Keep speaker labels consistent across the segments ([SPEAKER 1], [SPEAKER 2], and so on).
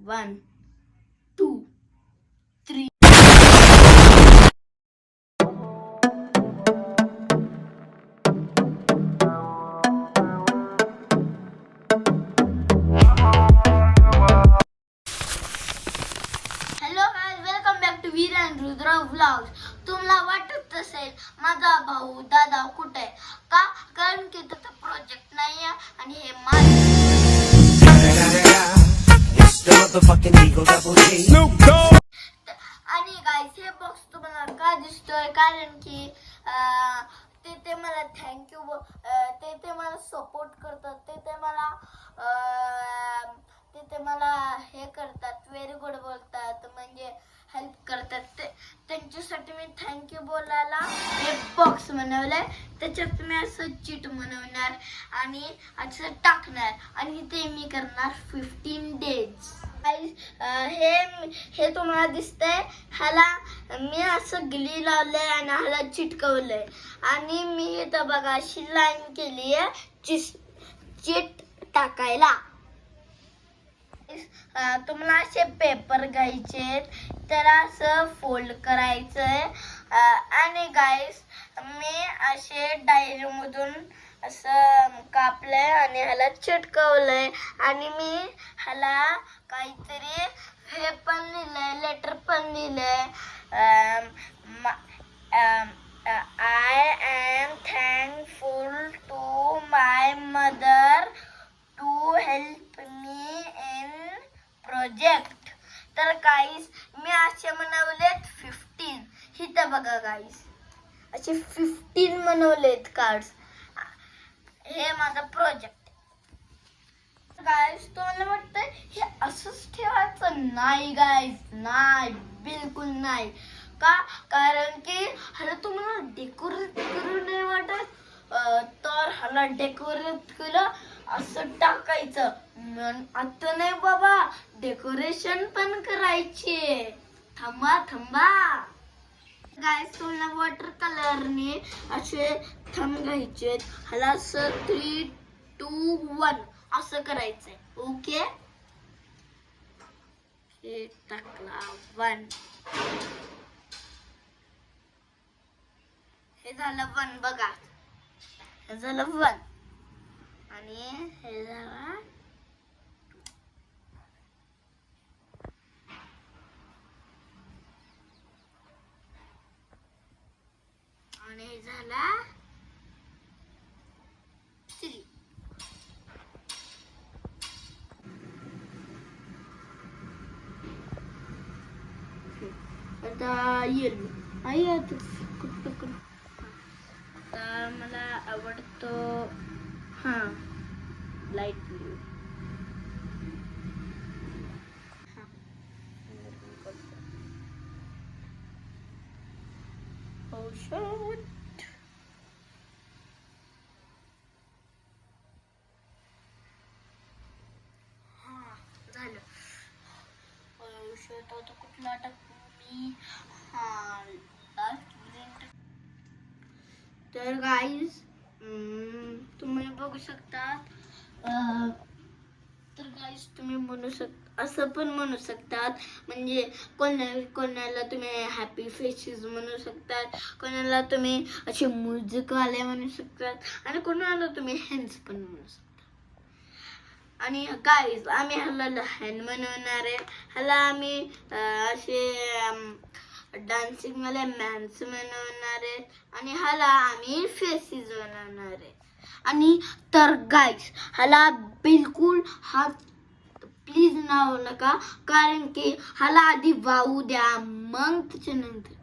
[SPEAKER 1] 1, 2, 3. Hello guys, welcome back to Veer and Rudra vlogs. तुम्हाला वाटत असेल माझा भाऊ दादा कुठे आहे का? कारण की त्याचा प्रोजेक्ट नाही आहे आणि हे आणि गाइस हे बॉक्स तुम्हाला का दिसतोय? कारण की ते मला थँक्यू ते मला सपोर्ट करतात, ते मला हे करतात, व्हेरी गुड बोलतात, म्हणजे हेल्प करतात. त्यांच्यासाठी मी थँक्यू बोलायला हे बॉक्स बनवलंय. त्याच्यात मी असं चीट बनवणार आणि असं टाकणार आणि ते मी करणार 15 डेज. हे तुम्हाला दिसतंय, ह्याला मी असं ग्ली लावलंय आणि ह्याला चिटकवलंय आणि मी इथं बघा अशी लाईन केली आहे चीट टाकायला. तुम्हाला असे पेपर घ्यायचे, तर असं फोल्ड करायचंय आणि गाईस मी असे डायरी मधून असं कापलंय आणि ह्याला चिटकवलंय आणि मी ह्याला काहीतरी हे पण लिहिलंय, लेटर पण लिहिलंय. I am thankful to my mother to help me in project. तर गाईस मी असे बनवलेत 15. इथं बघा गाईस, असे 15 बनवलेत कार्ड्स. हे माझा प्रोजेक्ट. गाईस तुम्हाला वाटतंय हे असंच ठेवायचं? नाही गाईस, नाही, बिलकुल नाही. का? कारण की ह्याला तुम्हाला डेकोरेट करू नाही वाटत, तर ह्याला डेकोरेट केलं असं टाकायचं. आता नाही बाबा, डेकोरेशन पण करायची. थांबा गाईस, तुम्हाला वॉटर कलरने असे थंब घ्यायचे. ह्याला असं 3, 2, 1 असं करायचंय. ओके, हे टाकला 1. हे झालं 1 बघा, हे झालं 1 आणि हे झालं आणि हे झाला 3. आता येलो आई आता आता मला आवडतो लाईट ब्लू. Oh shit. झालं. Oh shit, आता कुठला टाकू मी? Last green. तर गाईज तुम्ही बघू शकता, तर गाईज तुम्ही म्हणू असं पण म्हणू शकतात, म्हणजे कोणाला तुम्ही हॅपी फेसेस म्हणू शकतात, कोणाला तुम्ही असे म्युझिक वाले म्हणू शकतात आणि कोणाला तुम्ही हॅन्ड्स पण म्हणू शकता. आणि गाईज आम्ही ह्याला लहान बनवणार आहे. ह्याला आम्ही असे डान्सिंग वाले मॅन्स बनवणार आहे आणि ह्याला आम्ही फेसेस बनवणार आहे. आणि तर गाईज ह्याला बिलकुल प्लीज नाव नका, कारण की ह्याला आधी वाहू द्या, मग त्याच्यानंतर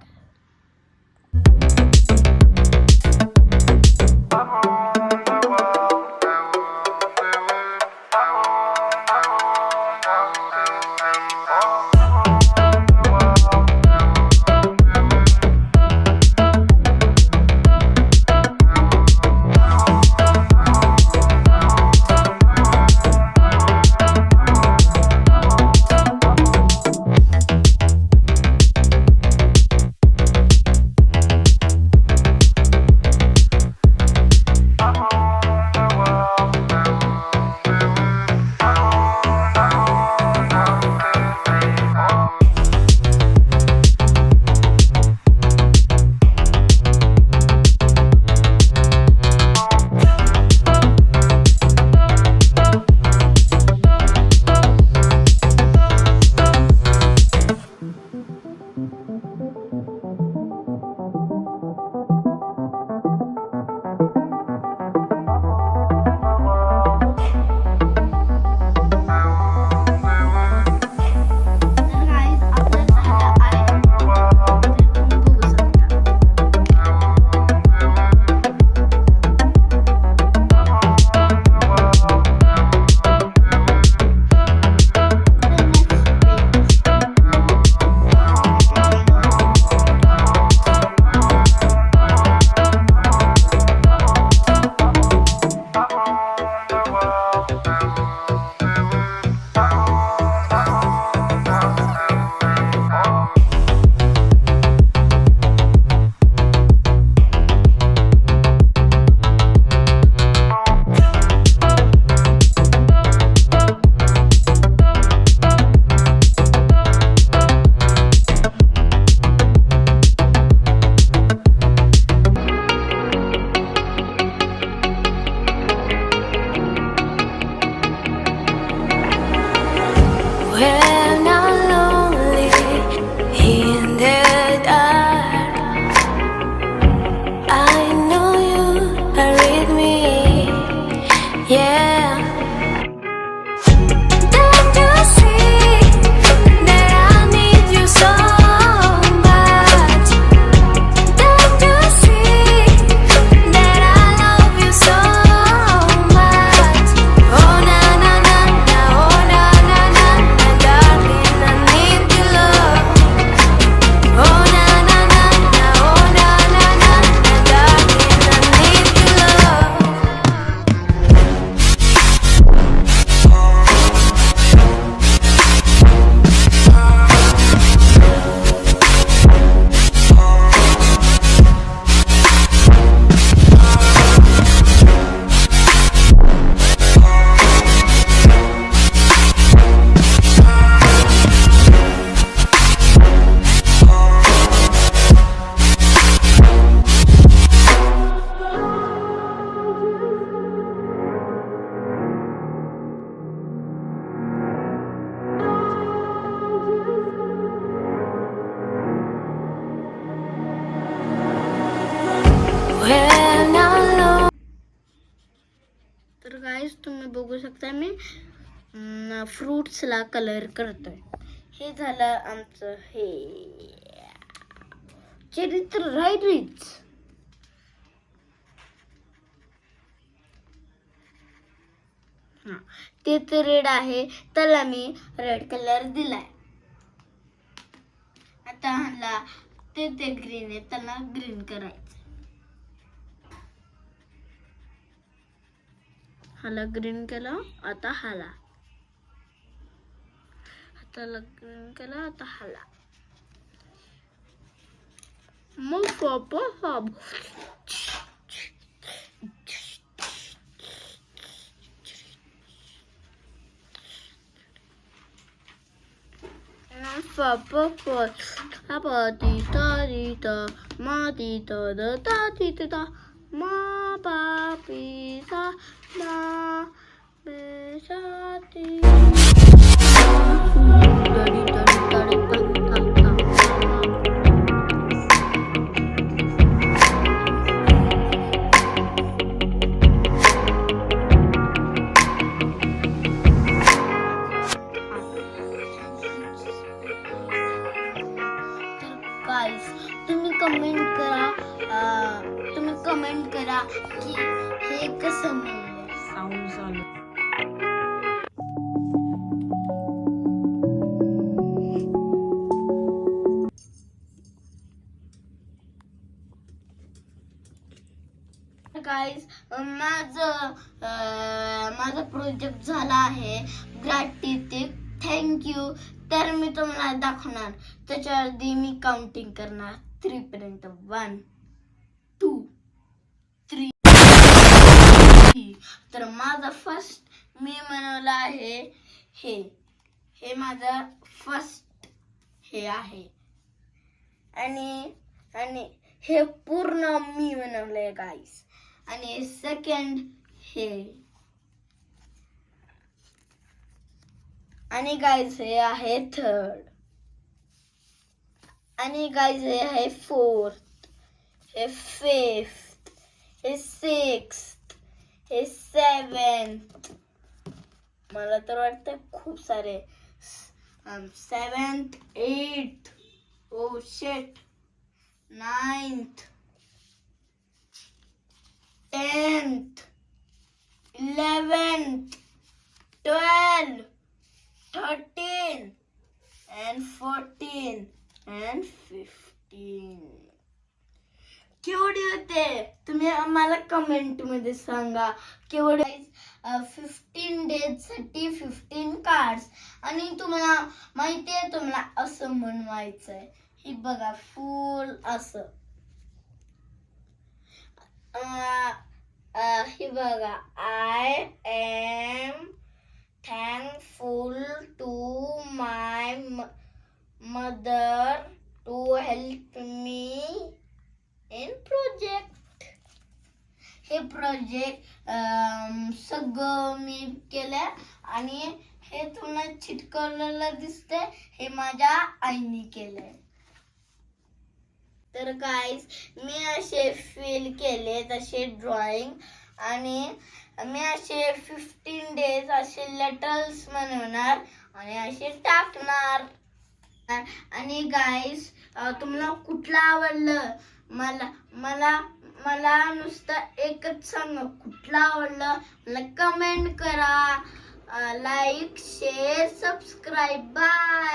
[SPEAKER 1] तुम्ही बघू शकता मी फ्रुट्सला कलर करतोय. हे झालं आमचं हे चरित्र राईट. ते तर रेड आहे, त्याला मी रेड कलर दिलाय. आता ह्याला ते ग्रीन आहे, त्याला ग्रीन करायचं. ह्याला ग्रीन केलं, आता ह्याला ग्रीन केलं, आता ह्याला मग गाइस तुम्ही कमेंट करा की हे कसं म्हणलं. साऊंड झालं. गाइस माझा प्रोजेक्ट झाला आहे ग्रॅटिट्यूड थँक्यू. तर मी तुम्हाला दाखवणार. त्याच्या आधी मी काउंटिंग करणार 3 पर्यंत. 1 2 3. तर माझा फर्स्ट मी बनवला आहे हे माझा फर्स्ट हे आहे. आणि हे पूर्ण मी बनवलंय गाईस. आणि सेकंड हे. आणि गाईज हे आहे थर्ड. आणि गाईज हे आहे फोर्थ. हे फिफ्थ. हे सिक्स्थ. हे सेवेंथ. मला तर वाटतं खूप सारे. 7th 8th. Oh shit. 9th 10th 11th 12 13 and 14 and 15. केवढे होते तुम्ही आम्हाला कमेंट मध्ये सांगा. केवढे 15 days साठी 15 कार्ड्स. आणि तुम्हाला माहिती आहे तुम्हाला असं बनवायचंय. हे बघा फुल असं. हे बघा I am thankful to my mother to help me in project. हे प्रोजेक्ट सगळं मी केलं. आणि हे तुम्हाला चिटकवलेलं दिसतंय हे माझ्या आईने केलंय. तर गाईज मी असे फील केले तसे ड्रॉइंग. आणि मी असे 15 days असे लेटर्स बनवणार आणि असे टाकणार. आणि गाईज तुम्हाला कुठलं आवडलं मला नुसतं एकच सांगा कुठलं आवडलं. मला कमेंट करा. Like share subscribe. बाय.